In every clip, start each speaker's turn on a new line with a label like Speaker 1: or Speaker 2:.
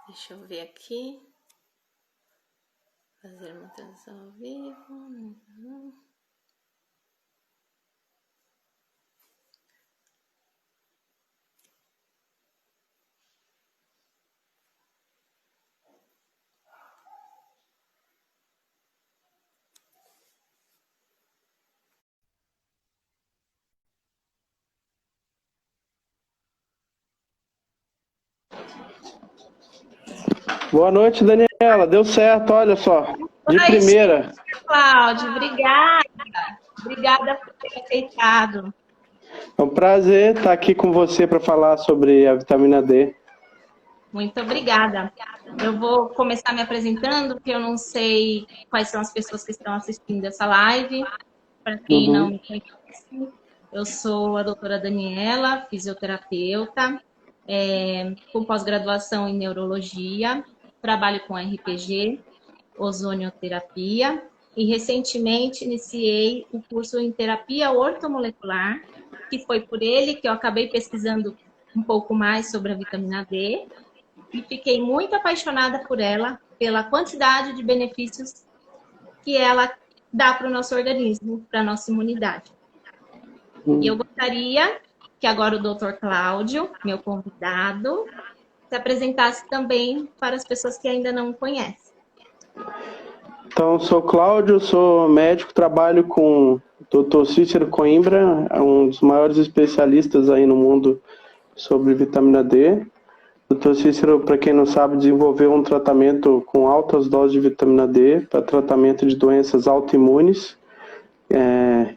Speaker 1: Deixa eu ver aqui. Fazer uma transmissão ao vivo.
Speaker 2: Boa noite, Daniela. Deu certo, olha só. De primeira.
Speaker 1: Cláudio, obrigada. Obrigada por ter aceitado.
Speaker 2: É um prazer estar aqui com você para falar sobre a vitamina D.
Speaker 1: Muito obrigada. Eu vou começar me apresentando, porque eu não sei quais são as pessoas que estão assistindo essa live. Para quem não me conhece, eu sou a doutora Daniela, fisioterapeuta, com pós-graduação em neurologia, trabalho com RPG, ozonioterapia, e recentemente iniciei o curso em terapia ortomolecular, que foi por ele que eu acabei pesquisando um pouco mais sobre a vitamina D, e fiquei muito apaixonada por ela, pela quantidade de benefícios que ela dá para o nosso organismo, para a nossa imunidade. E eu gostaria que agora o Dr. Cláudio, meu convidado, se apresentasse também para as pessoas que ainda não o conhecem.
Speaker 2: Então, sou Cláudio, sou médico, trabalho com o Dr. Cícero Coimbra, um dos maiores especialistas aí no mundo sobre vitamina D. O Dr. Cícero, para quem não sabe, desenvolveu um tratamento com altas doses de vitamina D para tratamento de doenças autoimunes.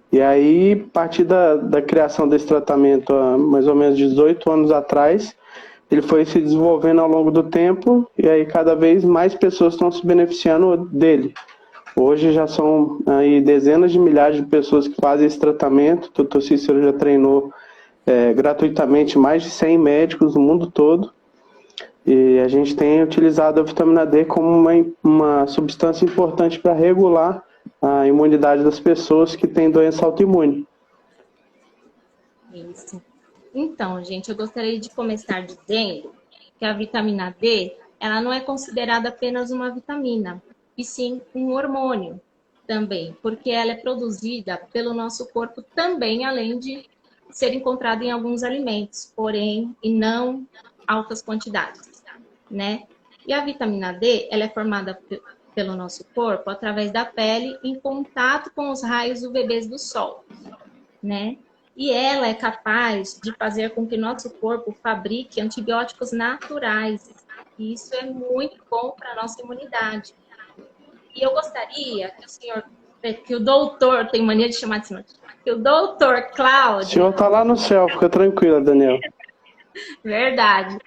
Speaker 2: E aí, a partir da criação desse tratamento, há mais ou menos 18 anos atrás, ele foi se desenvolvendo ao longo do tempo e aí cada vez mais pessoas estão se beneficiando dele. Hoje já são aí dezenas de milhares de pessoas que fazem esse tratamento. O Dr. Cícero já treinou gratuitamente mais de 100 médicos no mundo todo. E a gente tem utilizado a vitamina D como uma substância importante para regular a imunidade das pessoas que têm doença autoimune.
Speaker 1: Isso. Então, gente, eu gostaria de começar dizendo que a vitamina D, ela não é considerada apenas uma vitamina, e sim um hormônio também, porque ela é produzida pelo nosso corpo também, além de ser encontrada em alguns alimentos, porém, e não altas quantidades, né? E a vitamina D, ela é formada pelo nosso corpo através da pele em contato com os raios UVBs do sol, né? E ela é capaz de fazer com que nosso corpo fabrique antibióticos naturais. E isso é muito bom para a nossa imunidade. E eu gostaria que o doutor, tem mania de chamar de senhor, que o doutor Cláudio...
Speaker 2: O senhor está lá no céu, fica tranquila, Daniel.
Speaker 1: Verdade.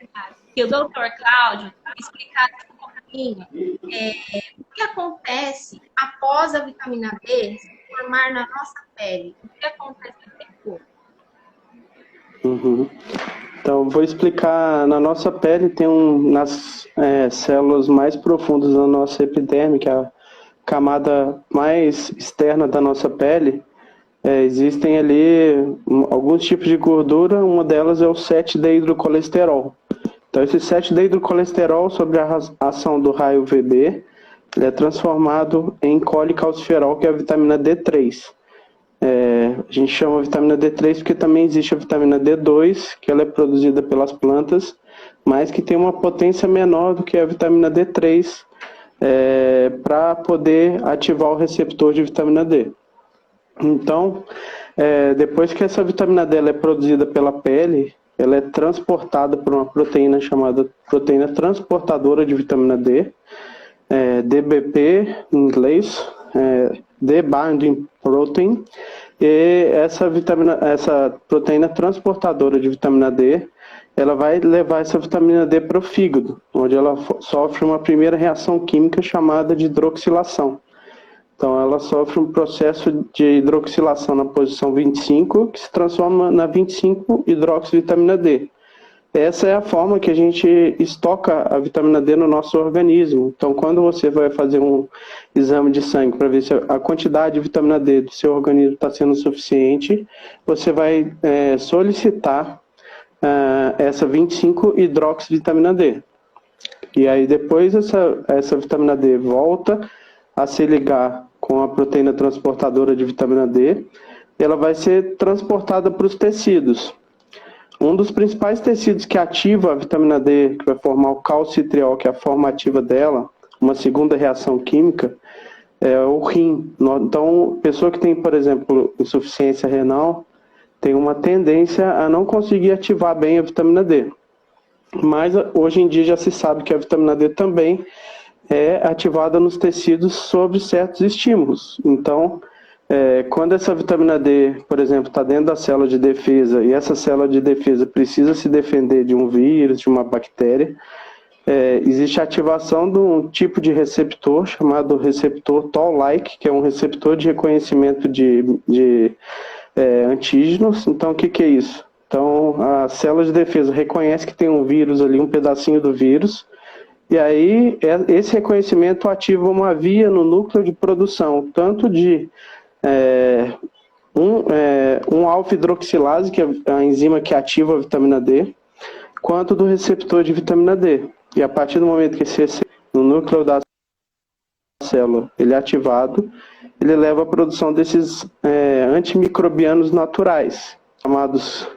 Speaker 1: Que o doutor Cláudio explicasse um pouquinho o que acontece após a vitamina D se formar na nossa pele. O que acontece no corpo?
Speaker 2: Então, vou explicar. Na nossa pele tem nas células mais profundas da nossa epiderme, que é a camada mais externa da nossa pele, existem ali alguns tipos de gordura. Uma delas é o 7-deidrocolesterol. Então, esse 7-deidrocolesterol, sob a ação do raio UVB, ele é transformado em colecalciferol, que é a vitamina D3. A gente chama vitamina D3 porque também existe a vitamina D2, que ela é produzida pelas plantas, mas que tem uma potência menor do que a vitamina D3 para poder ativar o receptor de vitamina D. Então, depois que essa vitamina D ela é produzida pela pele, ela é transportada por uma proteína chamada proteína transportadora de vitamina D, DBP em inglês, D-binding protein, e essa proteína transportadora de vitamina D, ela vai levar essa vitamina D para o fígado, onde ela sofre uma primeira reação química chamada de hidroxilação. Então, ela sofre um processo de hidroxilação na posição 25, que se transforma na 25-hidroxivitamina D. Essa é a forma que a gente estoca a vitamina D no nosso organismo. Então, quando você vai fazer um exame de sangue para ver se a quantidade de vitamina D do seu organismo está sendo suficiente, você vai solicitar essa 25-hidroxivitamina D. E aí depois essa vitamina D volta a se ligar com a proteína transportadora de vitamina D, ela vai ser transportada para os tecidos. Um dos principais tecidos que ativa a vitamina D, que vai formar o calcitriol, que é a forma ativa dela, uma segunda reação química, é o rim. Então, pessoa que tem, por exemplo, insuficiência renal, tem uma tendência a não conseguir ativar bem a vitamina D. Mas hoje em dia já se sabe que a vitamina D também é ativada nos tecidos sob certos estímulos. Então, quando essa vitamina D, por exemplo, está dentro da célula de defesa e essa célula de defesa precisa se defender de um vírus, de uma bactéria, existe a ativação de um tipo de receptor chamado receptor Toll-like, que é um receptor de reconhecimento de antígenos. Então, o que é isso? Então, a célula de defesa reconhece que tem um vírus ali, um pedacinho do vírus, e aí esse reconhecimento ativa uma via no núcleo de produção, tanto de um alfa-hidroxilase, que é a enzima que ativa a vitamina D, quanto do receptor de vitamina D. E a partir do momento que esse receptor no núcleo da célula ele é ativado, ele leva à produção desses antimicrobianos naturais, chamados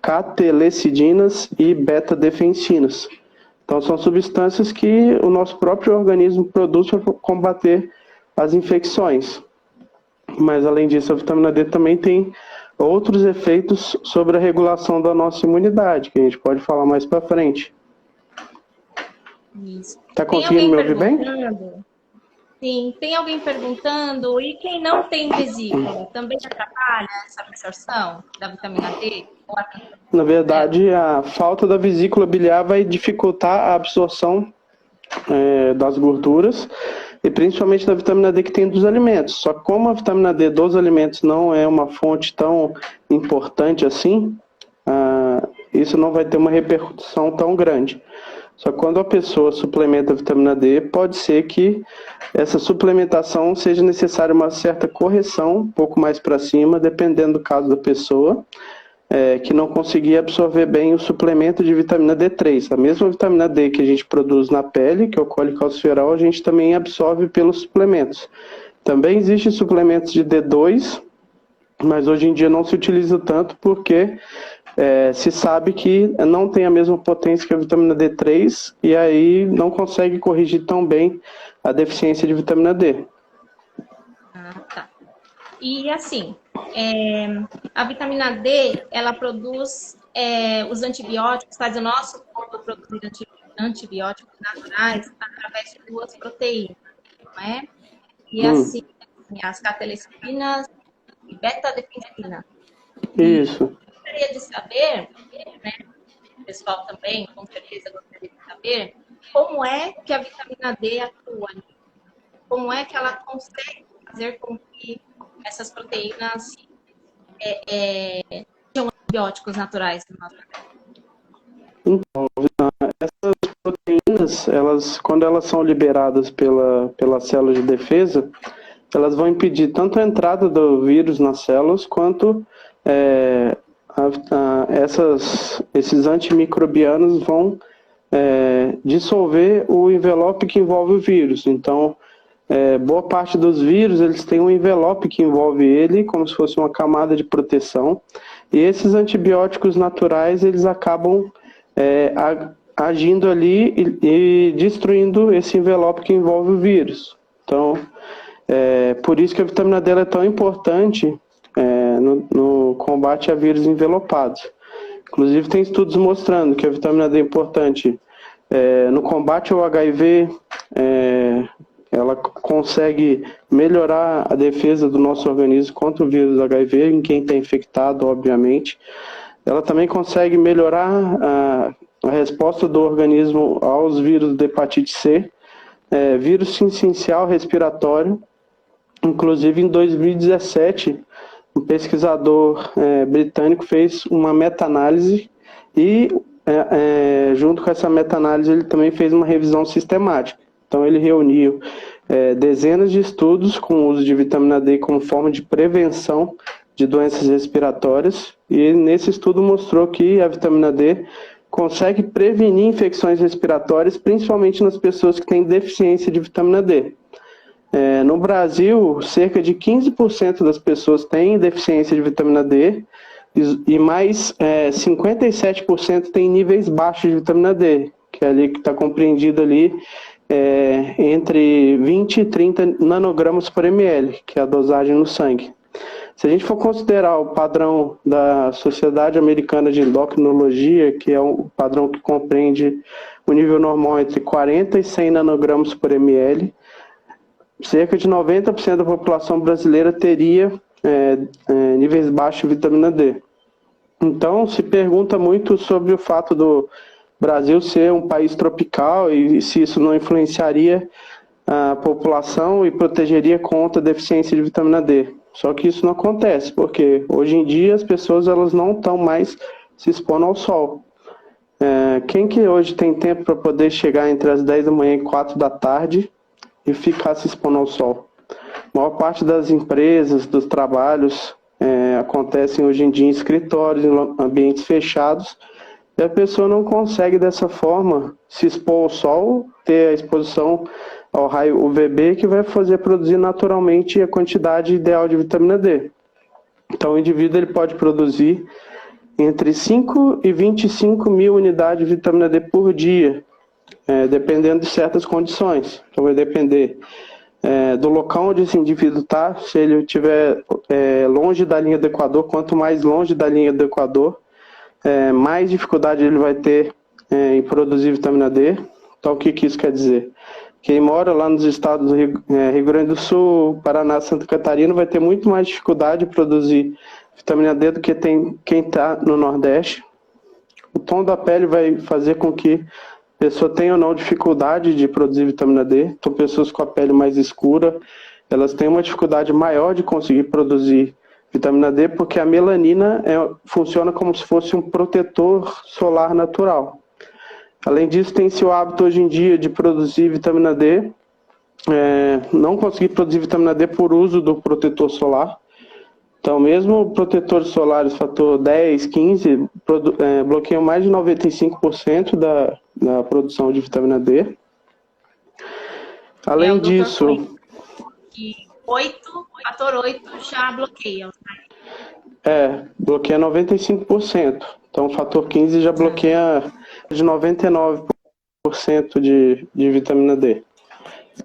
Speaker 2: catelecidinas e beta-defensinas. Então, são substâncias que o nosso próprio organismo produz para combater as infecções. Mas, além disso, a vitamina D também tem outros efeitos sobre a regulação da nossa imunidade, que a gente pode falar mais para frente. Está conseguindo me ouvir bem?
Speaker 1: Sim, tem alguém perguntando, e quem não tem vesícula, também atrapalha essa absorção da vitamina D?
Speaker 2: Na verdade, a falta da vesícula biliar vai dificultar a absorção das gorduras, e principalmente da vitamina D que tem dos alimentos. Só que como a vitamina D dos alimentos não é uma fonte tão importante assim, isso não vai ter uma repercussão tão grande. Só que quando a pessoa suplementa a vitamina D, pode ser que essa suplementação seja necessária uma certa correção, um pouco mais para cima, dependendo do caso da pessoa, que não conseguir absorver bem o suplemento de vitamina D3. A mesma vitamina D que a gente produz na pele, que é o colicalciferol, a gente também absorve pelos suplementos. Também existem suplementos de D2, mas hoje em dia não se utiliza tanto porque se sabe que não tem a mesma potência que a vitamina D3 e aí não consegue corrigir tão bem a deficiência de vitamina D.
Speaker 1: Tá. E assim, a vitamina D, ela produz os antibióticos, faz o nosso corpo produzir antibióticos naturais através de duas proteínas, não é? E assim, as catelecidinas e beta-defensina.
Speaker 2: Isso.
Speaker 1: Eu gostaria de saber, né, o pessoal também, com certeza gostaria de saber, como é que a vitamina D atua, como é que ela consegue fazer com que essas proteínas sejam antibióticos naturais no nosso corpo.
Speaker 2: Então, essas proteínas, quando elas são liberadas pela célula de defesa, elas vão impedir tanto a entrada do vírus nas células, quanto esses antimicrobianos vão dissolver o envelope que envolve o vírus. Então, boa parte dos vírus, eles têm um envelope que envolve ele, como se fosse uma camada de proteção. E esses antibióticos naturais, eles acabam agindo ali e destruindo esse envelope que envolve o vírus. Então, por isso que a vitamina D é tão importante no combate a vírus envelopados. Inclusive, tem estudos mostrando que a vitamina D é importante no combate ao HIV, ela consegue melhorar a defesa do nosso organismo contra o vírus HIV, em quem está infectado, obviamente. Ela também consegue melhorar a resposta do organismo aos vírus de hepatite C, vírus sincicial respiratório. Inclusive, em 2017, um pesquisador britânico fez uma meta-análise e, junto com essa meta-análise, ele também fez uma revisão sistemática. Então, ele reuniu dezenas de estudos com o uso de vitamina D como forma de prevenção de doenças respiratórias, e nesse estudo mostrou que a vitamina D consegue prevenir infecções respiratórias, principalmente nas pessoas que têm deficiência de vitamina D. No Brasil, cerca de 15% das pessoas têm deficiência de vitamina D e mais 57% têm níveis baixos de vitamina D, que é ali que está compreendido ali entre 20 e 30 nanogramas por ml, que é a dosagem no sangue. Se a gente for considerar o padrão da Sociedade Americana de Endocrinologia, que é um padrão que compreende o nível normal entre 40 e 100 nanogramas por ml, cerca de 90% da população brasileira teria níveis baixos de vitamina D. Então, se pergunta muito sobre o fato do Brasil ser um país tropical e se isso não influenciaria a população e protegeria contra a deficiência de vitamina D. Só que isso não acontece, porque hoje em dia as pessoas elas não estão mais se expondo ao sol. Quem que hoje tem tempo para poder chegar entre as 10 da manhã e 4 da tarde e ficar se expondo ao sol? A maior parte das empresas, dos trabalhos, acontecem hoje em dia em escritórios, em ambientes fechados, e a pessoa não consegue dessa forma se expor ao sol, ter a exposição ao raio UVB, que vai fazer produzir naturalmente a quantidade ideal de vitamina D. Então o indivíduo ele pode produzir entre 5 e 25 mil unidades de vitamina D por dia, dependendo de certas condições. Então vai depender do local onde esse indivíduo está. Se ele estiver longe da linha do Equador, quanto mais longe da linha do Equador, mais dificuldade ele vai ter em produzir vitamina D. Então o que isso quer dizer? Quem mora lá nos estados do Rio Grande do Sul, Paraná, Santa Catarina, vai ter muito mais dificuldade de produzir vitamina D do que quem está no Nordeste. O tom da pele vai fazer com que a pessoa tenha ou não dificuldade de produzir vitamina D. Então, pessoas com a pele mais escura, elas têm uma dificuldade maior de conseguir produzir vitamina D, porque a melanina funciona como se fosse um protetor solar natural. Além disso, tem-se o hábito hoje em dia de produzir vitamina D, não conseguir produzir vitamina D por uso do protetor solar. Então, mesmo protetores solares fator 10, 15, bloqueiam mais de 95% da produção de vitamina D. Além disso...
Speaker 1: fator 8 já bloqueia.
Speaker 2: Bloqueia 95%. Então, o fator 15 já bloqueia de 99% de vitamina D.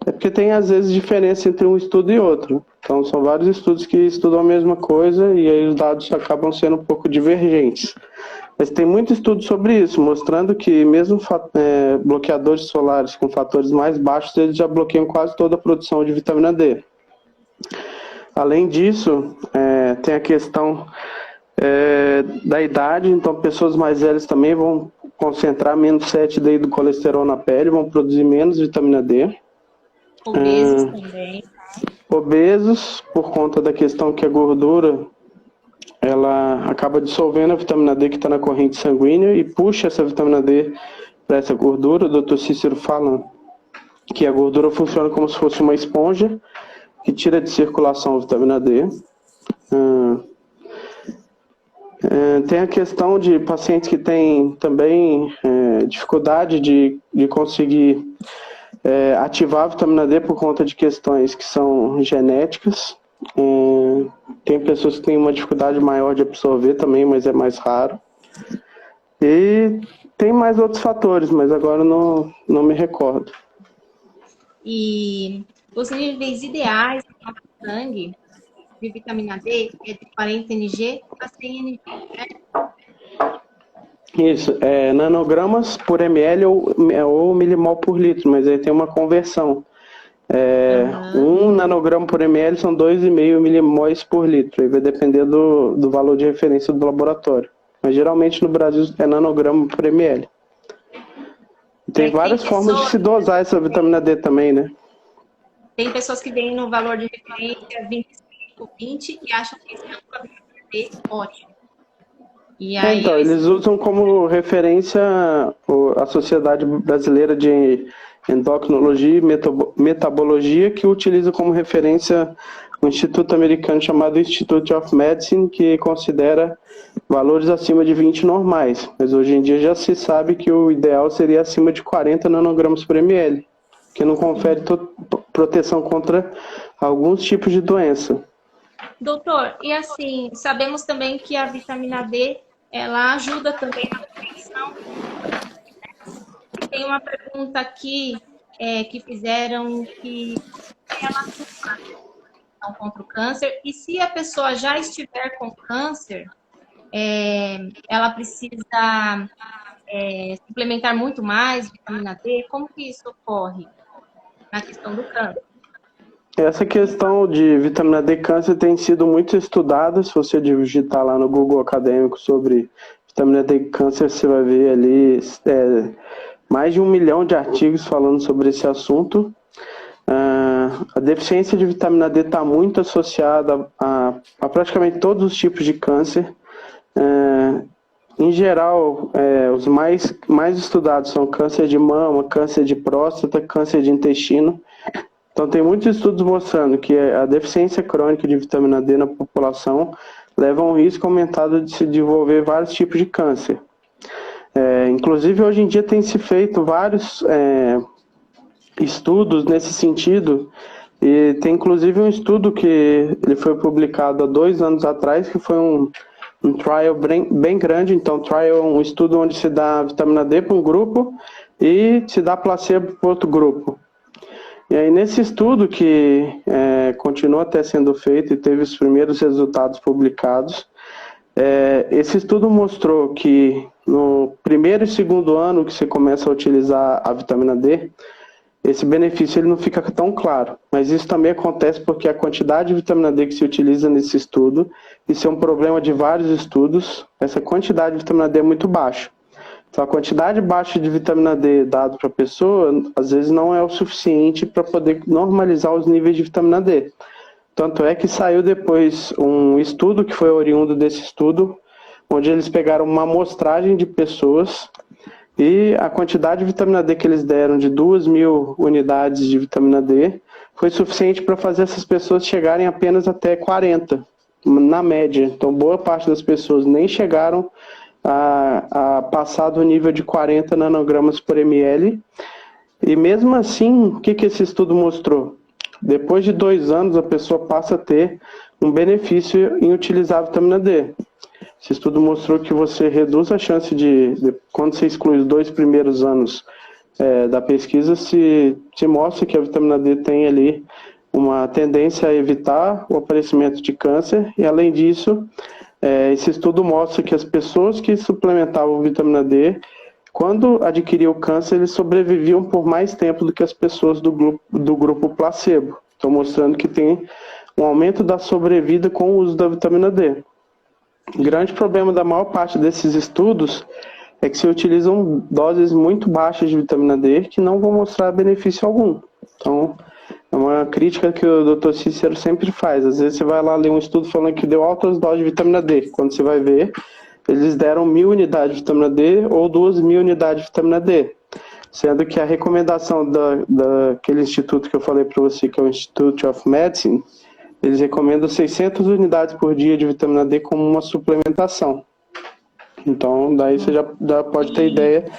Speaker 2: É porque tem, às vezes, diferença entre um estudo e outro. Então, são vários estudos que estudam a mesma coisa e aí os dados acabam sendo um pouco divergentes. Mas tem muito estudo sobre isso, mostrando que mesmo bloqueadores solares com fatores mais baixos, eles já bloqueiam quase toda a produção de vitamina D. Além disso, tem a questão da idade. Então, pessoas mais velhas também vão concentrar menos 7D do colesterol na pele, vão produzir menos vitamina D.
Speaker 1: Obesos também.
Speaker 2: Obesos, por conta da questão que a gordura ela acaba dissolvendo a vitamina D que está na corrente sanguínea e puxa essa vitamina D para essa gordura. O Dr. Cícero fala que a gordura funciona como se fosse uma esponja que tira de circulação a vitamina D. Tem a questão de pacientes que têm também dificuldade de conseguir ativar a vitamina D por conta de questões que são genéticas. Tem pessoas que têm uma dificuldade maior de absorver também, mas é mais raro. E tem mais outros fatores, mas agora não me recordo.
Speaker 1: E os níveis ideais do sangue de vitamina D é de 40 mg a 100 mg, né?
Speaker 2: Isso, nanogramas por ml ou milimol por litro, mas aí tem uma conversão. 1 nanograma por ml são 2,5 milimóis por litro, aí vai depender do valor de referência do laboratório. Mas geralmente no Brasil é nanograma por ml. Tem várias formas de se dosar essa vitamina D também, né?
Speaker 1: Tem pessoas que vêm no valor de referência 25, 20 e acham que esse é um vitamina D ótimo. E aí,
Speaker 2: então, eles usam como referência a Sociedade Brasileira de Endocrinologia e Metabologia, que utiliza como referência um instituto americano chamado Institute of Medicine, que considera valores acima de 20 normais. Mas hoje em dia já se sabe que o ideal seria acima de 40 nanogramas por ml, que não confere proteção contra alguns tipos de doença.
Speaker 1: Doutor, e assim, sabemos também que a vitamina D, ela ajuda também na prevenção. Tem uma pergunta aqui que fizeram que ela contra o câncer, e se a pessoa já estiver com câncer, ela precisa suplementar muito mais vitamina D? Como que isso ocorre na questão do câncer?
Speaker 2: Essa questão de vitamina D câncer tem sido muito estudada. Se você digitar lá no Google acadêmico sobre vitamina D câncer, você vai ver ali mais de 1 milhão de artigos falando sobre esse assunto. A deficiência de vitamina D está muito associada a praticamente todos os tipos de câncer. Em geral, os mais estudados são câncer de mama, câncer de próstata, câncer de intestino. Então, tem muitos estudos mostrando que a deficiência crônica de vitamina D na população leva a um risco aumentado de se desenvolver vários tipos de câncer. Inclusive, hoje em dia tem se feito vários estudos nesse sentido, e tem inclusive um estudo que ele foi publicado há 2 anos atrás, que foi um trial bem grande. Então, trial é um estudo onde se dá vitamina D para um grupo e se dá placebo para outro grupo. E aí, nesse estudo que continua até sendo feito e teve os primeiros resultados publicados, esse estudo mostrou que no primeiro e segundo ano que você começa a utilizar a vitamina D, esse benefício ele não fica tão claro. Mas isso também acontece porque a quantidade de vitamina D que se utiliza nesse estudo, isso é um problema de vários estudos, essa quantidade de vitamina D é muito baixa. Então, a quantidade baixa de vitamina D dada para a pessoa, às vezes não é o suficiente para poder normalizar os níveis de vitamina D. Tanto é que saiu depois um estudo que foi oriundo desse estudo, onde eles pegaram uma amostragem de pessoas e a quantidade de vitamina D que eles deram de 2.000 unidades de vitamina D foi suficiente para fazer essas pessoas chegarem apenas até 40, na média. Então, boa parte das pessoas nem chegaram a passar do nível de 40 nanogramas por ml. E mesmo assim, o que esse estudo mostrou? Depois de 2 anos, a pessoa passa a ter um benefício em utilizar a vitamina D. Esse estudo mostrou que você reduz a chance de quando você exclui os 2 primeiros anos da pesquisa, se mostra que a vitamina D tem ali uma tendência a evitar o aparecimento de câncer. E, além disso, esse estudo mostra que as pessoas que suplementavam vitamina D, quando adquiriam câncer, eles sobreviviam por mais tempo do que as pessoas do grupo placebo. Estou mostrando que tem um aumento da sobrevida com o uso da vitamina D. O grande problema da maior parte desses estudos é que se utilizam doses muito baixas de vitamina D que não vão mostrar benefício algum. Então, é uma crítica que o Dr. Cícero sempre faz. Às vezes você vai lá ler um estudo falando que deu altas doses de vitamina D. Quando você vai ver, eles deram 1.000 unidades de vitamina D ou 2.000 unidades de vitamina D. Sendo que a recomendação daquele instituto que eu falei para você, que é o Institute of Medicine, eles recomendam 600 unidades por dia de vitamina D como uma suplementação. Então, daí você já pode ter ideia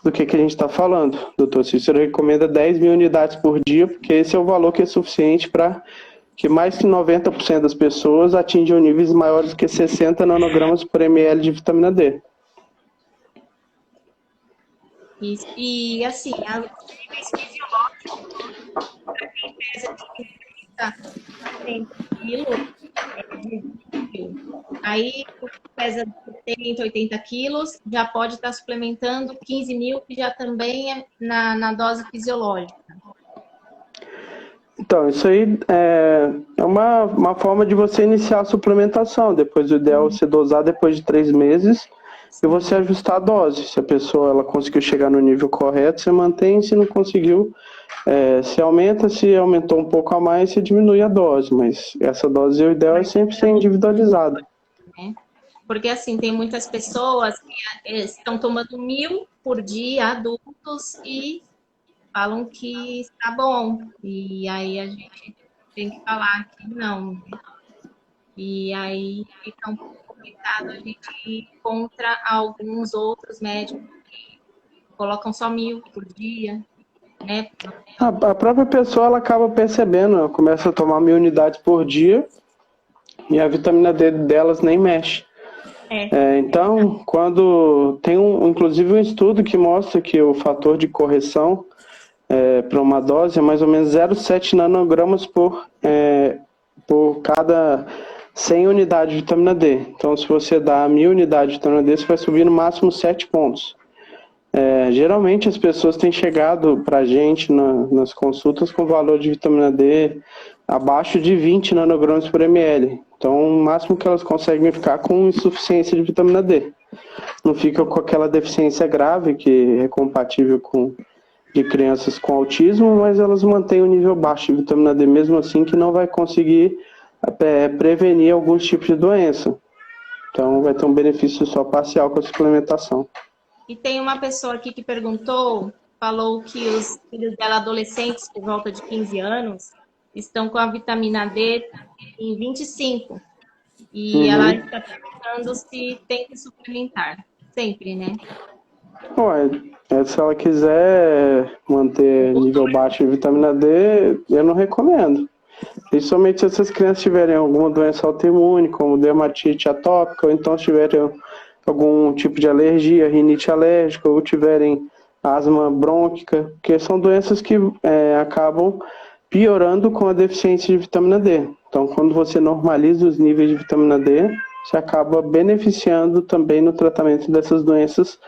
Speaker 2: do que a gente está falando. Dr. Cícero recomenda 10.000 unidades por dia, porque esse é o valor que é suficiente para que mais que 90% das pessoas atinjam níveis maiores que 60 nanogramas por ml de vitamina D.
Speaker 1: E assim, a níveis fisiológicos, para quem pesa de 30 quilos, aí pesa 70, 80 quilos, já pode estar suplementando 15.000, que já também é na dose fisiológica.
Speaker 2: Então, isso aí é uma forma de você iniciar a suplementação. Depois, o ideal é você dosar depois de 3 meses e você ajustar a dose. Se a pessoa ela conseguiu chegar no nível correto, você mantém. Se não conseguiu, se aumenta. Se aumentou um pouco a mais, você diminui a dose. Mas essa dose, o ideal é sempre ser individualizada.
Speaker 1: Porque, assim, tem muitas pessoas que estão tomando 1.000 por dia, adultos, e falam que está bom. E aí a gente tem que falar que não. E aí fica um pouco complicado a gente ir contra alguns outros médicos que colocam só 1.000 por dia, né?
Speaker 2: A própria pessoa ela acaba percebendo, ela começa a tomar 1.000 unidades por dia e a vitamina D delas nem mexe. Então, quando tem inclusive um estudo que mostra que o fator de correção para uma dose é mais ou menos 0,7 nanogramas por cada 100 unidades de vitamina D. Então, se você dá 1.000 unidades de vitamina D, você vai subir no máximo 7 pontos. Geralmente as pessoas têm chegado para a gente nas consultas com valor de vitamina D abaixo de 20 nanogramas por ml. Então, o máximo que elas conseguem ficar com insuficiência de vitamina D. Não fica com aquela deficiência grave que é compatível de crianças com autismo, mas elas mantêm um nível baixo de vitamina D mesmo assim, que não vai conseguir prevenir alguns tipos de doença. Então, vai ter um benefício só parcial com a suplementação.
Speaker 1: E tem uma pessoa aqui que falou que os filhos dela, adolescentes, por volta de 15 anos, estão com a vitamina D em 25. E ela está perguntando se tem que suplementar. Sempre, né?
Speaker 2: Se ela quiser manter nível baixo de vitamina D, eu não recomendo. Principalmente se essas crianças tiverem alguma doença autoimune, como dermatite atópica, ou então tiverem algum tipo de alergia, rinite alérgica, ou tiverem asma brônquica, porque são doenças que acabam piorando com a deficiência de vitamina D. Então, quando você normaliza os níveis de vitamina D, você acaba beneficiando também no tratamento dessas doenças,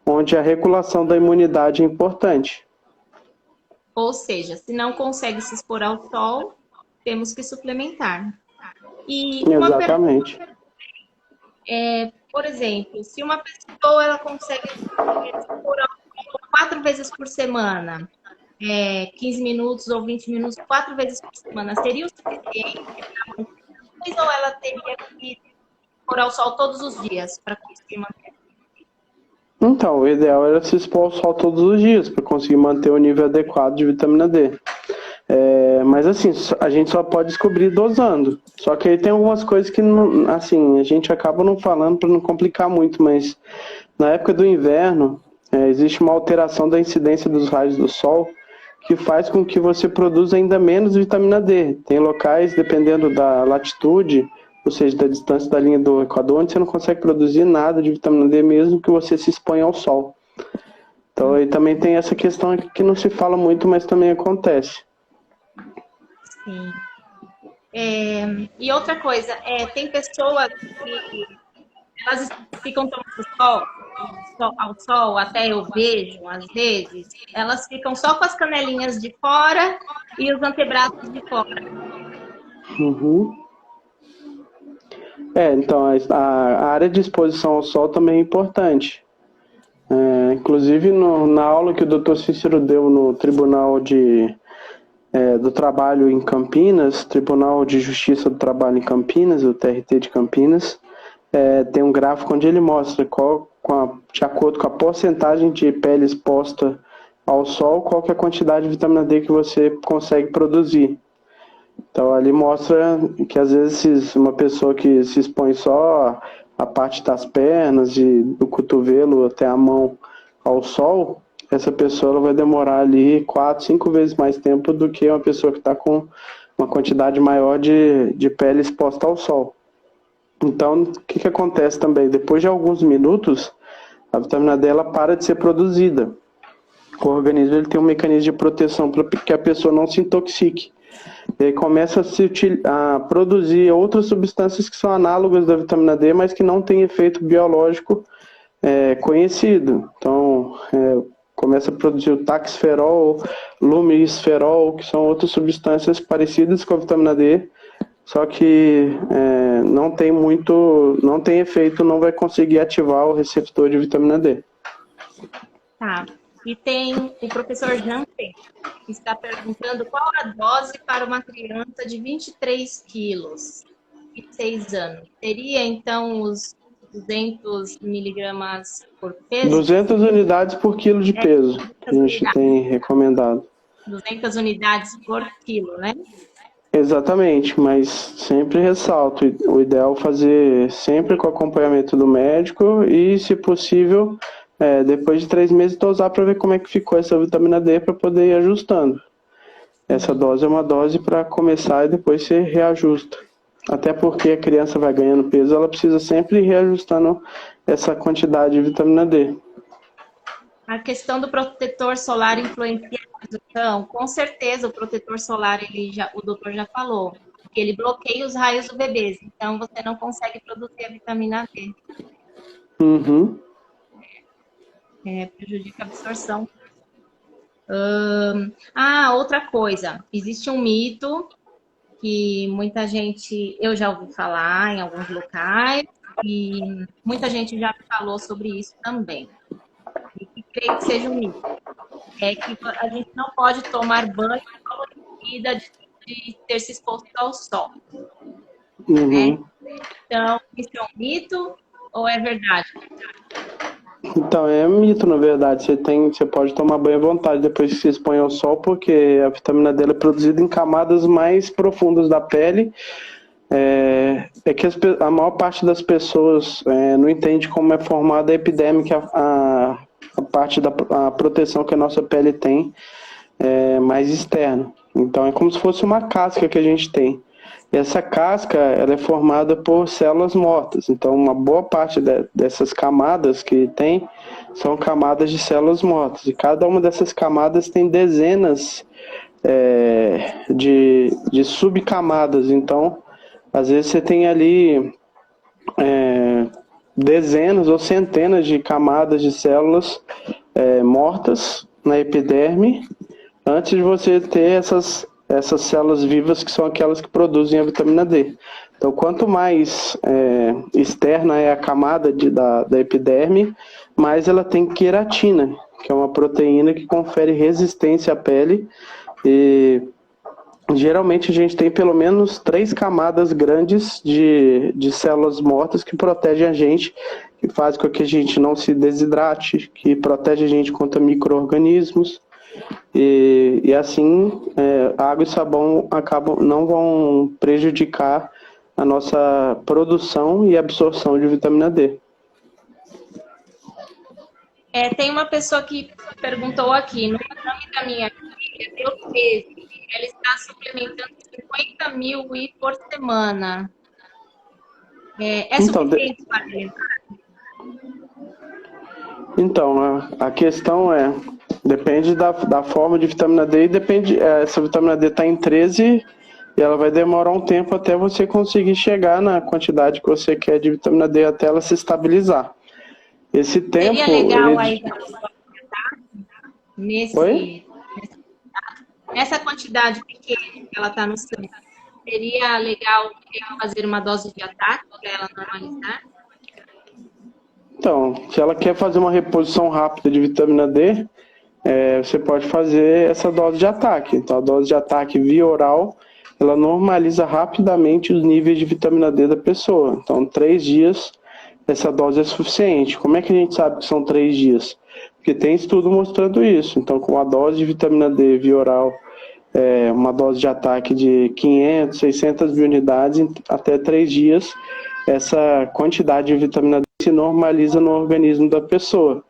Speaker 2: onde a regulação da imunidade é importante.
Speaker 1: Ou seja, se não consegue se expor ao sol, temos que suplementar. E
Speaker 2: exatamente.
Speaker 1: Por exemplo, se uma pessoa ela consegue se expor ao sol 4 vezes por semana, 15 minutos ou 20 minutos, 4 vezes por semana, seria o suficiente para manter, ou ela teria que expor ao sol todos os dias para conseguir manter?
Speaker 2: Então, o ideal era se expor ao sol todos os dias para conseguir manter o nível adequado de vitamina D. Mas assim, a gente só pode descobrir dosando. Só que aí tem algumas coisas que assim, a gente acaba não falando para não complicar muito, mas na época do inverno existe uma alteração da incidência dos raios do sol que faz com que você produza ainda menos vitamina D. Tem locais, dependendo da latitude, ou seja, da distância da linha do Equador, onde você não consegue produzir nada de vitamina D mesmo que você se exponha ao sol. Então aí também tem essa questão aqui que não se fala muito, mas também acontece.
Speaker 1: Sim. E outra coisa, tem pessoas que elas ficam tomando ao sol, até eu vejo, às vezes, elas ficam só com as canelinhas de fora e os antebraços de fora.
Speaker 2: Então, a área de exposição ao sol também é importante. Inclusive, na aula que o Dr. Cícero deu no Tribunal do Trabalho em Campinas, Tribunal de Justiça do Trabalho em Campinas, o TRT de Campinas, tem um gráfico onde ele mostra de acordo com a porcentagem de pele exposta ao sol, qual que é a quantidade de vitamina D que você consegue produzir. Então, ali mostra que, às vezes, uma pessoa que se expõe só a parte das pernas, do cotovelo até a mão ao sol, essa pessoa ela vai demorar ali 4, 5 vezes mais tempo do que uma pessoa que está com uma quantidade maior de pele exposta ao sol. Então, o que acontece também? Depois de alguns minutos, a vitamina D ela para de ser produzida. O organismo ele tem um mecanismo de proteção para que a pessoa não se intoxique. E aí começa a produzir outras substâncias que são análogas da vitamina D, mas que não têm efeito biológico conhecido. Então, começa a produzir o taxferol, lumisferol, que são outras substâncias parecidas com a vitamina D, só que não tem efeito, não vai conseguir ativar o receptor de vitamina D.
Speaker 1: Tá. E tem o professor Jansen, que está perguntando qual a dose para uma criança de 23 quilos e 6 anos. Seria, então, os 200 miligramas por peso?
Speaker 2: 200 unidades por quilo de peso, que a gente tem recomendado.
Speaker 1: 200 unidades por quilo, né?
Speaker 2: Exatamente, mas sempre ressalto, o ideal é fazer sempre com acompanhamento do médico e, se possível, depois de 3 meses dosar para ver como é que ficou essa vitamina D para poder ir ajustando. Essa dose é uma dose para começar e depois você reajusta. Até porque a criança vai ganhando peso, ela precisa sempre ir reajustando essa quantidade de vitamina D.
Speaker 1: A questão do protetor solar influencia na absorção? Com certeza, o protetor solar, o doutor já falou, que ele bloqueia os raios do bebê, então você não consegue produzir a vitamina D.
Speaker 2: Uhum.
Speaker 1: Prejudica a absorção. Outra coisa, existe um mito que muita gente, eu já ouvi falar em alguns locais, e muita gente já falou sobre isso também. E creio que seja um mito. É que a gente não pode tomar banho logo em seguida de ter se exposto ao sol.
Speaker 2: Uhum.
Speaker 1: Né? Então, isso é um mito ou é verdade?
Speaker 2: Então, é mito, na verdade. Você pode tomar banho à vontade depois que se expõe ao sol, porque a vitamina D é produzida em camadas mais profundas da pele. É que a maior parte das pessoas não entende como é formada a epiderme, a parte da proteção que a nossa pele tem mais externa. Então, é como se fosse uma casca que a gente tem. E essa casca ela é formada por células mortas. Então, uma boa parte dessas camadas que tem são camadas de células mortas. E cada uma dessas camadas tem dezenas de subcamadas. Então, às vezes você tem ali dezenas ou centenas de camadas de células mortas na epiderme antes de você ter essas células vivas que são aquelas que produzem a vitamina D. Então, quanto mais externa é a camada da epiderme, mais ela tem queratina, que é uma proteína que confere resistência à pele. E geralmente a gente tem pelo menos 3 camadas grandes de células mortas que protegem a gente, que fazem com que a gente não se desidrate, que protege a gente contra micro-organismos. E assim, água e sabão não vão prejudicar a nossa produção e absorção de vitamina D.
Speaker 1: Tem uma pessoa que perguntou aqui, no exame da minha filha, deu 13, ela está suplementando 50 mil por semana. Suficiente para alimentar?
Speaker 2: Então, a questão depende da forma de vitamina D e depende, essa vitamina D está em 13 e ela vai demorar um tempo até você conseguir chegar na quantidade que você quer de vitamina D até ela se estabilizar. Esse tempo...
Speaker 1: Seria legal aí nessa quantidade pequena que ela está no sangue, seria legal fazer uma dose de ataque para ela normalizar?
Speaker 2: Então, se ela quer fazer uma reposição rápida de vitamina D, você pode fazer essa dose de ataque. Então, a dose de ataque via oral, ela normaliza rapidamente os níveis de vitamina D da pessoa. Então, 3 dias, essa dose é suficiente. Como é que a gente sabe que são 3 dias? Porque tem estudo mostrando isso. Então, com a dose de vitamina D via oral, uma dose de ataque de 500, 600 mil unidades, até 3 dias, essa quantidade de vitamina D se normaliza no organismo da pessoa.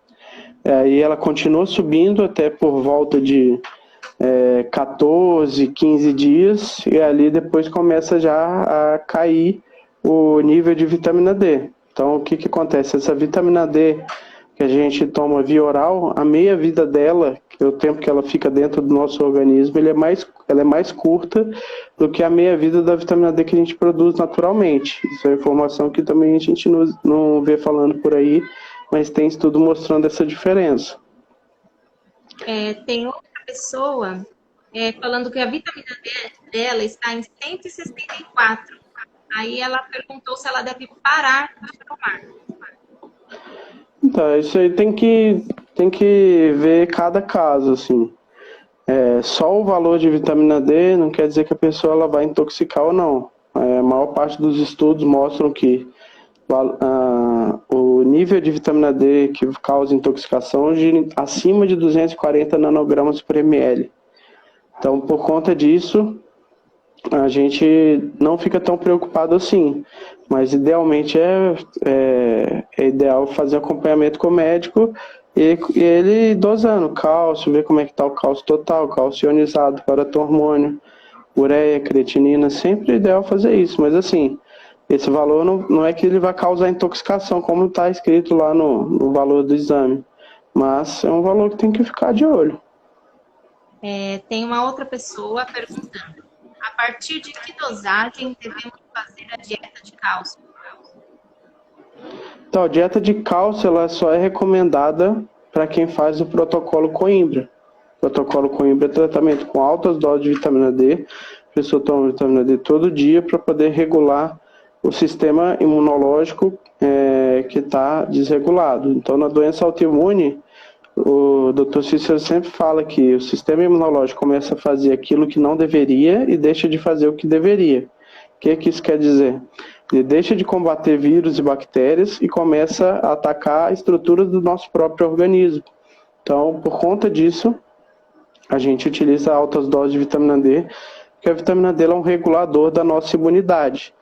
Speaker 2: E ela continua subindo até por volta de 14, 15 dias, e ali depois começa já a cair o nível de vitamina D. Então, o que acontece? Essa vitamina D que a gente toma via oral, a meia-vida dela, que é o tempo que ela fica dentro do nosso organismo, ela é mais curta do que a meia-vida da vitamina D que a gente produz naturalmente. Isso é informação que também a gente não vê falando por aí, mas tem estudo mostrando essa diferença.
Speaker 1: Tem outra pessoa falando que a vitamina D dela está em 164. Aí ela perguntou se ela deve parar de tomar.
Speaker 2: Então, isso aí tem que ver cada caso, assim. Só o valor de vitamina D não quer dizer que a pessoa ela vai intoxicar ou não. A maior parte dos estudos mostram que o nível de vitamina D que causa intoxicação gira acima de 240 nanogramas por ml. Então, por conta disso, a gente não fica tão preocupado assim. Mas idealmente é ideal fazer acompanhamento com o médico e ele dosando cálcio, ver como é que está o cálcio total, cálcio ionizado, paratormônio, ureia, creatinina, sempre é ideal fazer isso. Mas assim, esse valor não é que ele vai causar intoxicação, como está escrito lá no valor do exame. Mas é um valor que tem que ficar de olho.
Speaker 1: Tem uma outra pessoa perguntando: a partir de que dosagem devemos fazer a dieta de cálcio?
Speaker 2: Então, a dieta de cálcio ela só é recomendada para quem faz o protocolo Coimbra. O protocolo Coimbra é tratamento com altas doses de vitamina D. A pessoa toma vitamina D todo dia para poder regular o sistema imunológico que está desregulado. Então, na doença autoimune, o Dr. Cícero sempre fala que o sistema imunológico começa a fazer aquilo que não deveria e deixa de fazer o que deveria. O que isso quer dizer? Ele deixa de combater vírus e bactérias e começa a atacar a estrutura do nosso próprio organismo. Então, por conta disso, a gente utiliza altas doses de vitamina D, porque a vitamina D é um regulador da nossa imunidade.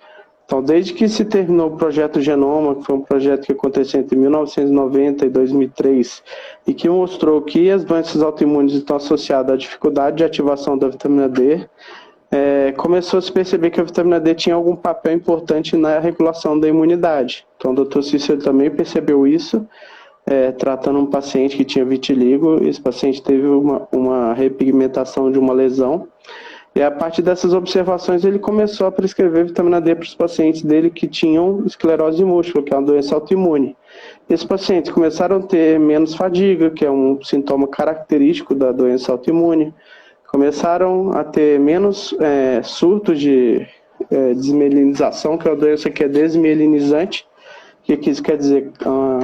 Speaker 2: Então, desde que se terminou o projeto Genoma, que foi um projeto que aconteceu entre 1990 e 2003, e que mostrou que as doenças autoimunes estão associadas à dificuldade de ativação da vitamina D, começou a se perceber que a vitamina D tinha algum papel importante na regulação da imunidade. Então, o Dr. Cícero também percebeu isso, tratando um paciente que tinha vitiligo. Esse paciente teve uma repigmentação de uma lesão. E a partir dessas observações, ele começou a prescrever vitamina D para os pacientes dele que tinham esclerose múltipla, que é uma doença autoimune. Esses pacientes começaram a ter menos fadiga, que é um sintoma característico da doença autoimune. Começaram a ter menos surtos de desmielinização, que é uma doença que é desmielinizante. O que isso quer dizer?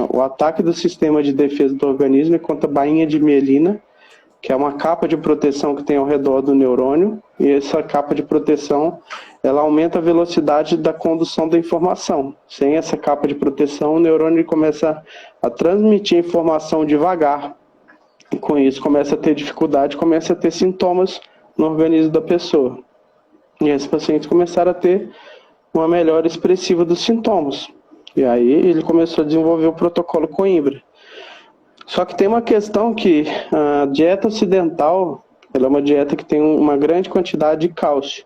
Speaker 2: O ataque do sistema de defesa do organismo é contra a bainha de mielina, que é uma capa de proteção que tem ao redor do neurônio, e essa capa de proteção, ela aumenta a velocidade da condução da informação. Sem essa capa de proteção, o neurônio começa a transmitir informação devagar, e com isso começa a ter dificuldade, começa a ter sintomas no organismo da pessoa. E esses pacientes começaram a ter uma melhora expressiva dos sintomas. E aí ele começou a desenvolver o protocolo Coimbra. Só que tem uma questão que a dieta ocidental, ela é uma dieta que tem uma grande quantidade de cálcio.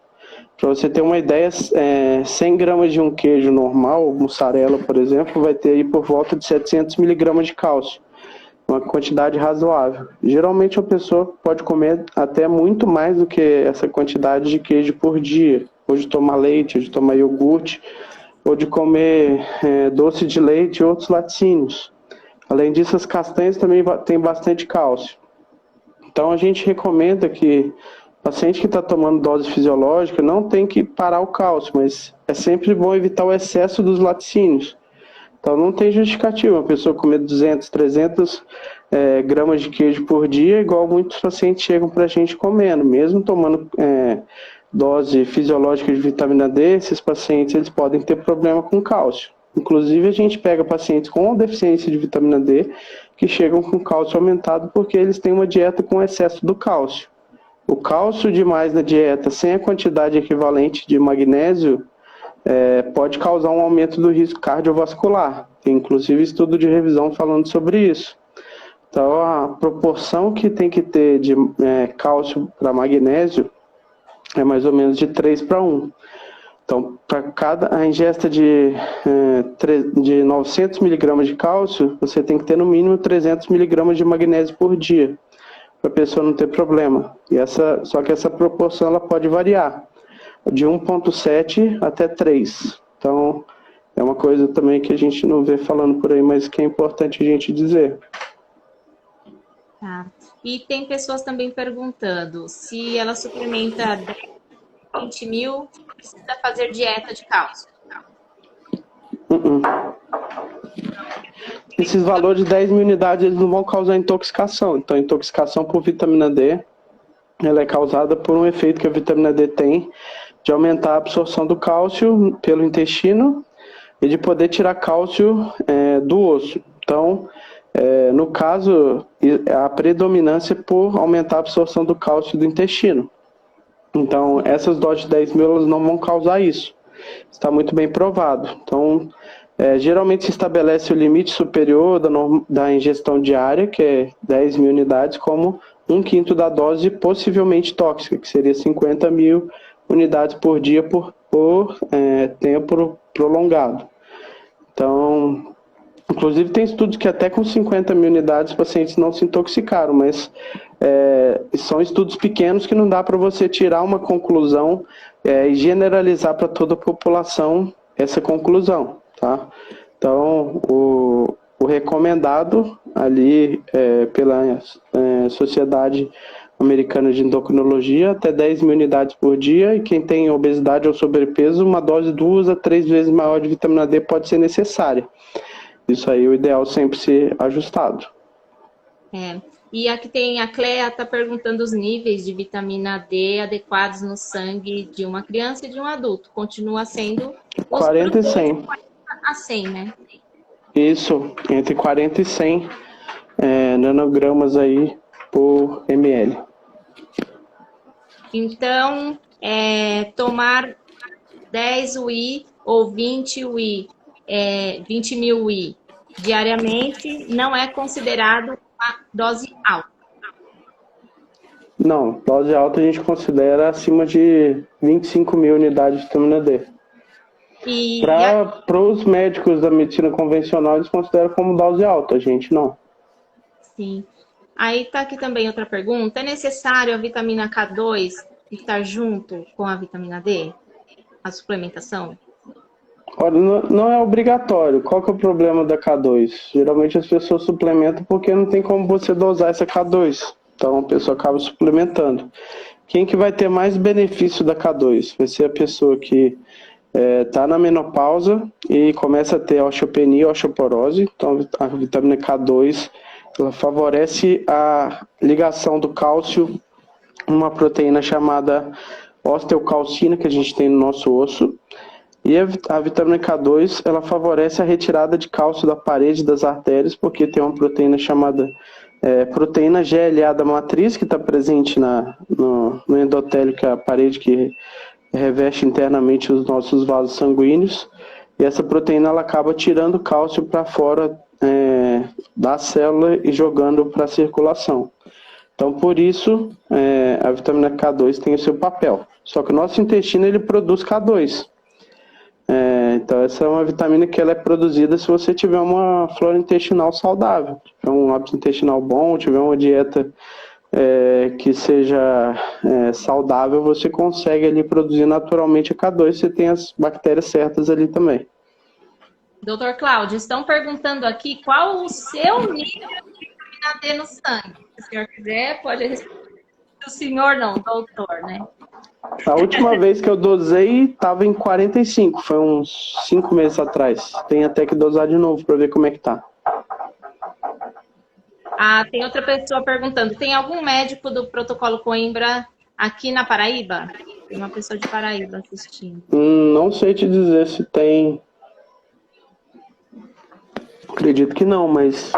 Speaker 2: Para você ter uma ideia, 100 gramas de um queijo normal, mussarela, por exemplo, vai ter aí por volta de 700 miligramas de cálcio. Uma quantidade razoável. Geralmente a pessoa pode comer até muito mais do que essa quantidade de queijo por dia. Ou de tomar leite, ou de tomar iogurte, ou de comer doce de leite e outros laticínios. Além disso, as castanhas também têm bastante cálcio. Então, a gente recomenda que o paciente que está tomando dose fisiológica não tem que parar o cálcio, mas é sempre bom evitar o excesso dos laticínios. Então, não tem justificativa uma pessoa comer 200, 300 gramas de queijo por dia, igual muitos pacientes chegam para a gente comendo. Mesmo tomando dose fisiológica de vitamina D, esses pacientes eles podem ter problema com cálcio. Inclusive, a gente pega pacientes com deficiência de vitamina D que chegam com cálcio aumentado porque eles têm uma dieta com excesso do cálcio. O cálcio demais na dieta, sem a quantidade equivalente de magnésio, pode causar um aumento do risco cardiovascular. Tem inclusive estudo de revisão falando sobre isso. Então, a proporção que tem que ter de cálcio para magnésio é mais ou menos de 3:1. Então, para cada ingesta de 900 miligramas de cálcio, você tem que ter no mínimo 300 miligramas de magnésio por dia, para a pessoa não ter problema. Só que essa proporção ela pode variar, de 1,7 até 3. Então, é uma coisa também que a gente não vê falando por aí, mas que é importante a gente dizer.
Speaker 1: Tá. E tem pessoas também perguntando se ela suplementa 20 mil, precisa fazer dieta de cálcio.
Speaker 2: Esses valores de 10 mil unidades eles não vão causar intoxicação. Então, a intoxicação por vitamina D ela é causada por um efeito que a vitamina D tem de aumentar a absorção do cálcio pelo intestino e de poder tirar cálcio do osso. Então, no caso, a predominância é por aumentar a absorção do cálcio do intestino. Então, essas doses de 10 mil elas não vão causar isso. Está muito bem provado. Então, geralmente se estabelece o limite superior da ingestão diária, que é 10 mil unidades, como 1/5 da dose possivelmente tóxica, que seria 50 mil unidades por dia por tempo prolongado. Então, inclusive tem estudos que até com 50 mil unidades os pacientes não se intoxicaram, mas são estudos pequenos que não dá para você tirar uma conclusão e generalizar para toda a população essa conclusão, tá? Então, o recomendado ali pela Sociedade Americana de Endocrinologia, até 10 mil unidades por dia, e quem tem obesidade ou sobrepeso, uma dose 2 a 3 vezes maior de vitamina D pode ser necessária. Isso aí, o ideal sempre ser ajustado.
Speaker 1: E aqui a Clea está perguntando os níveis de vitamina D adequados no sangue de uma criança e de um adulto. Continua sendo
Speaker 2: 40 e 100.
Speaker 1: A 100, né?
Speaker 2: Isso, entre 40 e 100 nanogramas aí por ml.
Speaker 1: Então, tomar 10 UI ou 20 UI, 20 mil UI diariamente não é considerado uma dose alta.
Speaker 2: Não, dose alta a gente considera acima de 25 mil unidades de vitamina D. Para os médicos da medicina convencional, eles consideram como dose alta, a gente não.
Speaker 1: Sim. Aí está aqui também outra pergunta. É necessário a vitamina K2 estar junto com a vitamina D? A suplementação?
Speaker 2: Olha, não é obrigatório. Qual que é o problema da K2? Geralmente as pessoas suplementam porque não tem como você dosar essa K2. Então a pessoa acaba suplementando. Quem que vai ter mais benefício da K2? Vai ser a pessoa que está na menopausa e começa a ter osteopenia e osteoporose. Então a vitamina K2 ela favorece a ligação do cálcio uma proteína chamada osteocalcina que a gente tem no nosso osso. E a vitamina K2 ela favorece a retirada de cálcio da parede das artérias, porque tem uma proteína chamada proteína GLA da matriz, que está presente no endotélio, que é a parede que reveste internamente os nossos vasos sanguíneos. E essa proteína ela acaba tirando cálcio para fora da célula e jogando para a circulação. Então, por isso, a vitamina K2 tem o seu papel. Só que o nosso intestino ele produz K2. Então, essa é uma vitamina que ela é produzida se você tiver uma flora intestinal saudável, tiver um hábito intestinal bom, tiver uma dieta que seja saudável, você consegue ali produzir naturalmente a K2, você tem as bactérias certas ali também.
Speaker 1: Doutor Cláudio, estão perguntando aqui qual o seu nível de vitamina D no sangue. Se o senhor quiser, pode responder. O senhor não, doutor, né?
Speaker 2: A última vez que eu dosei estava em 45, foi uns 5 meses atrás. Tem até que dosar de novo para ver como é que tá.
Speaker 1: Tem outra pessoa perguntando, tem algum médico do protocolo Coimbra aqui na Paraíba? Tem uma pessoa de Paraíba assistindo.
Speaker 2: Não sei te dizer se tem. Acredito que não, mas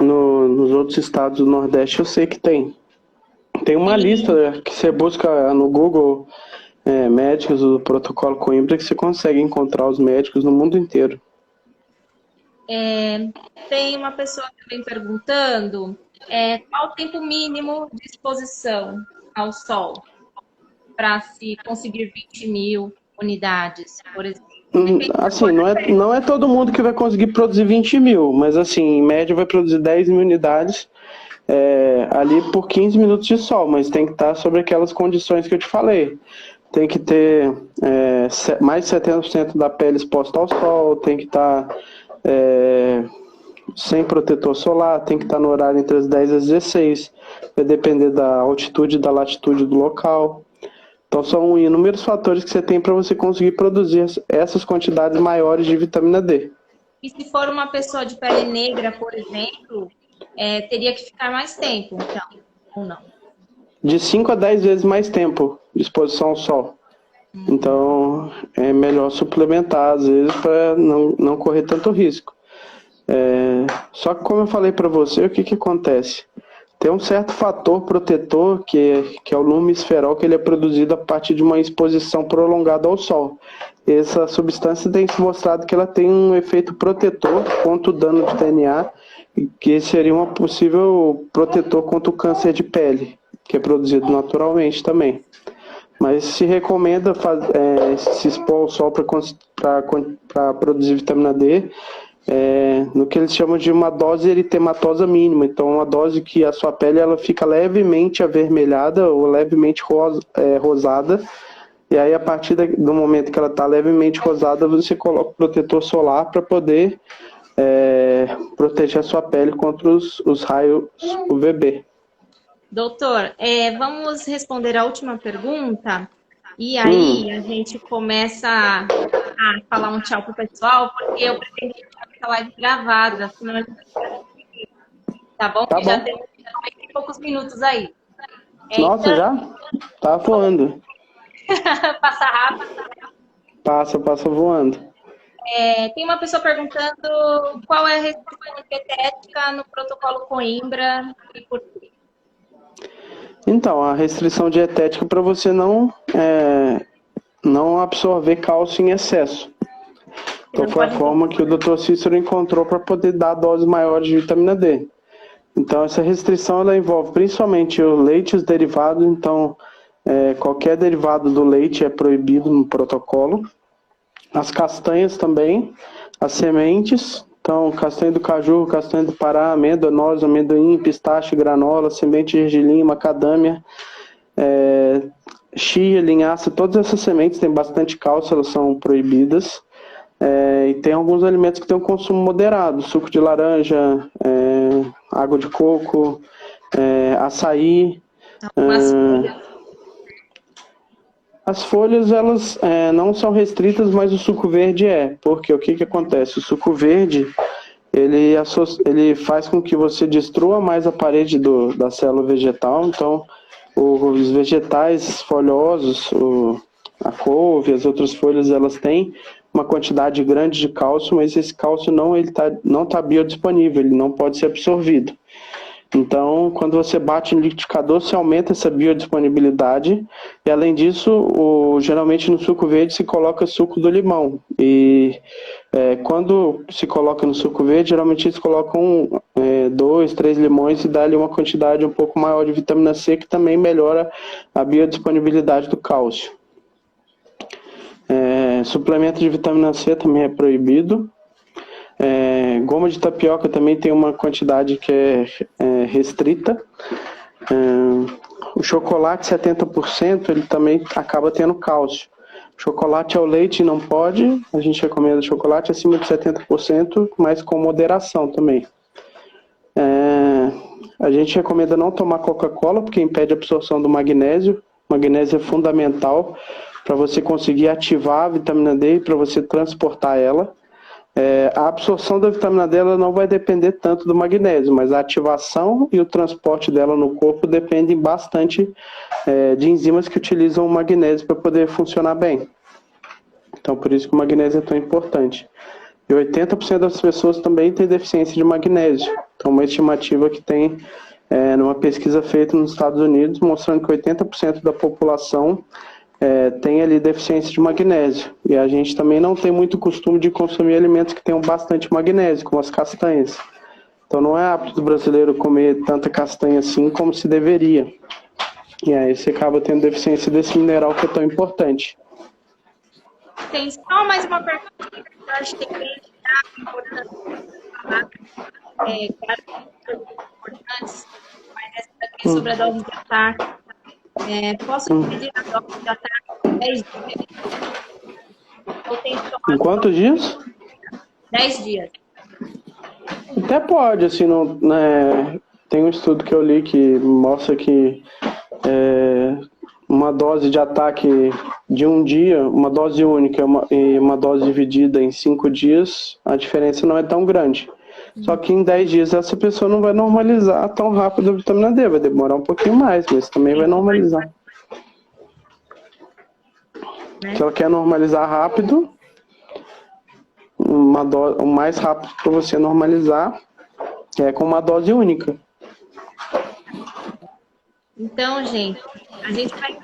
Speaker 2: nos outros estados do Nordeste eu sei que tem. Tem uma lista que você busca no Google, médicos do protocolo Coimbra, que você consegue encontrar os médicos no mundo inteiro.
Speaker 1: Tem uma pessoa também perguntando qual o tempo mínimo de exposição ao sol para se conseguir 20 mil unidades, por exemplo.
Speaker 2: Assim, não é todo mundo que vai conseguir produzir 20 mil, mas assim, em média vai produzir 10 mil unidades ali por 15 minutos de sol, mas tem que estar sobre aquelas condições que eu te falei. Tem que ter mais de 70% da pele exposta ao sol, tem que estar sem protetor solar, tem que estar no horário entre as 10 e as 16, vai depender da altitude e da latitude do local. Então são inúmeros fatores que você tem para você conseguir produzir essas quantidades maiores de vitamina D.
Speaker 1: E se for uma pessoa de pele negra, por exemplo, teria que ficar mais tempo, então, ou não?
Speaker 2: De 5 a 10 vezes mais tempo de exposição ao sol. Então é melhor suplementar, às vezes, para não correr tanto risco. Só que como eu falei para você, o que acontece? tem um certo fator protetor, que é o lumisferol, que ele é produzido a partir de uma exposição prolongada ao sol. Essa substância tem se mostrado que ela tem um efeito protetor contra o dano de DNA, que seria um possível protetor contra o câncer de pele, que é produzido naturalmente também. Mas se recomenda se expor ao sol para produzir vitamina D, no que eles chamam de uma dose eritematosa mínima. Então, uma dose que a sua pele ela fica levemente avermelhada ou levemente rosada. E aí, a partir do momento que ela está levemente rosada, você coloca o protetor solar para poder proteger a sua pele contra os raios UVB.
Speaker 1: Doutor, vamos responder a última pergunta e aí a gente começa a falar um tchau pro pessoal, porque eu pretendo deixar essa live gravada, senão a gente tá bom?
Speaker 2: Tá bom.
Speaker 1: Já tem poucos minutos aí.
Speaker 2: Nossa, então... já? Tá voando.
Speaker 1: Passa rápido.
Speaker 2: Passa voando.
Speaker 1: Tem uma pessoa perguntando qual é a restrição dietética no protocolo Coimbra e por quê?
Speaker 2: Então, a restrição dietética para você não absorver cálcio em excesso. Então, foi a forma que o Dr. Cícero encontrou para poder dar doses maiores de vitamina D. Então, essa restrição ela envolve principalmente o leite e os derivados. Então, qualquer derivado do leite é proibido no protocolo. As castanhas também, as sementes. Então, castanha do caju, castanha do Pará, amêndoa, noz, amendoim, pistache, granola, semente de gergelim, macadâmia, chia, linhaça, todas essas sementes têm bastante cálcio, elas são proibidas. E tem alguns alimentos que têm um consumo moderado, suco de laranja, água de coco, açaí. As folhas, elas não são restritas, mas o suco verde porque o que acontece? O suco verde, ele faz com que você destrua mais a parede da célula vegetal, então os vegetais folhosos, a couve, as outras folhas, elas têm uma quantidade grande de cálcio, mas esse cálcio não está biodisponível, ele não pode ser absorvido. Então, quando você bate no liquidificador, você aumenta essa biodisponibilidade. E, além disso, geralmente no suco verde se coloca suco do limão. E quando se coloca no suco verde, geralmente eles colocam 2, 3 limões e dá ali uma quantidade um pouco maior de vitamina C, que também melhora a biodisponibilidade do cálcio. Suplemento de vitamina C também é proibido. Goma de tapioca também tem uma quantidade que é restrita. O chocolate 70%, ele também acaba tendo cálcio. Chocolate ao leite não pode, a gente recomenda chocolate acima de 70%, mas com moderação também. A gente recomenda não tomar Coca-Cola, porque impede a absorção do magnésio. O magnésio é fundamental para você conseguir ativar a vitamina D e para você transportar ela. A absorção da vitamina D ela não vai depender tanto do magnésio, mas a ativação e o transporte dela no corpo dependem bastante de enzimas que utilizam o magnésio para poder funcionar bem. Então, por isso que o magnésio é tão importante. E 80% das pessoas também têm deficiência de magnésio. Então, uma estimativa que tem numa pesquisa feita nos Estados Unidos, mostrando que 80% da população tem ali deficiência de magnésio. E a gente também não tem muito costume de consumir alimentos que tenham bastante magnésio, como as castanhas. Então não é hábito do brasileiro comer tanta castanha assim como se deveria. E aí você acaba tendo deficiência desse mineral que é tão importante.
Speaker 1: Tem só mais uma pergunta que eu acho que é bem importante falar. Claro que são importantes, mas essa daqui sobre a dose de ataque. Posso pedir a dose de ataque em 10 dias?
Speaker 2: Em quantos dias?
Speaker 1: 10 dias.
Speaker 2: Até pode, assim, tem um estudo que eu li que mostra que uma dose de ataque de um dia, uma dose única e uma dose dividida em 5 dias, a diferença não é tão grande. Só que em 10 dias essa pessoa não vai normalizar tão rápido a vitamina D, vai demorar um pouquinho mais, mas também vai normalizar. Se ela quer normalizar rápido, o mais rápido para você normalizar é com uma dose única.
Speaker 1: Então, gente, a gente vai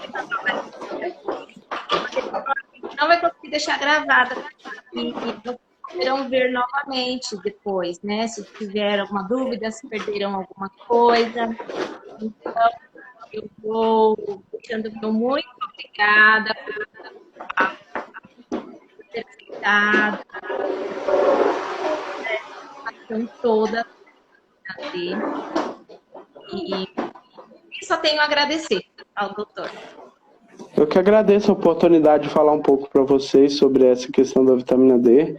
Speaker 1: não vai conseguir deixar gravada e vocês poderão ver novamente depois, né? Se tiver alguma dúvida, se perderam alguma coisa. Então, eu vou deixando meu muito obrigada por ter aceitado a ação toda e só tenho a agradecer ao doutor.
Speaker 2: Eu que agradeço a oportunidade de falar um pouco para vocês sobre essa questão da vitamina D,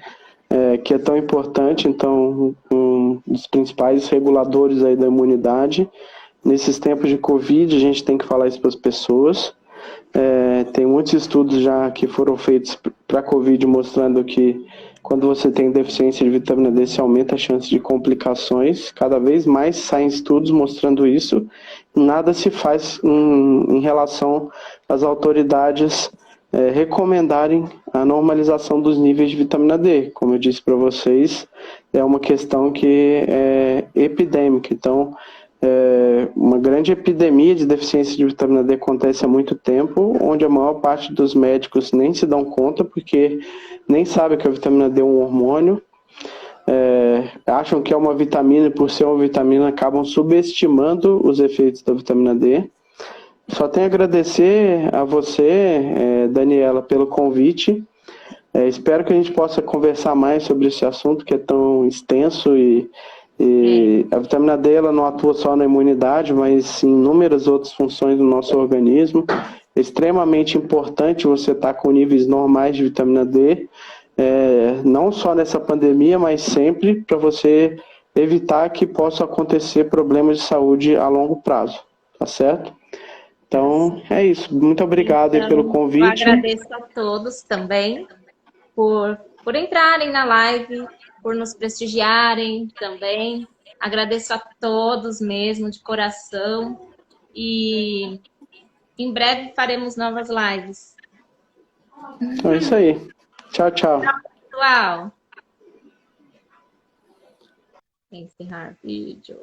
Speaker 2: que é tão importante, então, um dos principais reguladores aí da imunidade. Nesses tempos de Covid, a gente tem que falar isso para as pessoas. Tem muitos estudos já que foram feitos para Covid mostrando que quando você tem deficiência de vitamina D, se aumenta a chance de complicações. Cada vez mais saem estudos mostrando isso. Nada se faz em relação às autoridades recomendarem a normalização dos níveis de vitamina D. Como eu disse para vocês, é uma questão que é epidêmica. Então, uma grande epidemia de deficiência de vitamina D acontece há muito tempo, onde a maior parte dos médicos nem se dão conta, porque nem sabem que a vitamina D é um hormônio, acham que é uma vitamina e por ser uma vitamina acabam subestimando os efeitos da vitamina D. Só tenho a agradecer a você, Daniela, pelo convite. Espero que a gente possa conversar mais sobre esse assunto que é tão extenso e a vitamina D ela não atua só na imunidade, mas em inúmeras outras funções do nosso organismo. É extremamente importante você estar com níveis normais de vitamina D, não só nessa pandemia, mas sempre para você evitar que possam acontecer problemas de saúde a longo prazo, tá certo? Então, é isso. Muito obrigado aí pelo convite.
Speaker 1: Eu agradeço a todos também por entrarem na live, por nos prestigiarem também. Agradeço a todos mesmo, de coração. E em breve faremos novas lives.
Speaker 2: Então é isso aí. Tchau, tchau.
Speaker 1: Tchau, pessoal. Encerrar vídeo.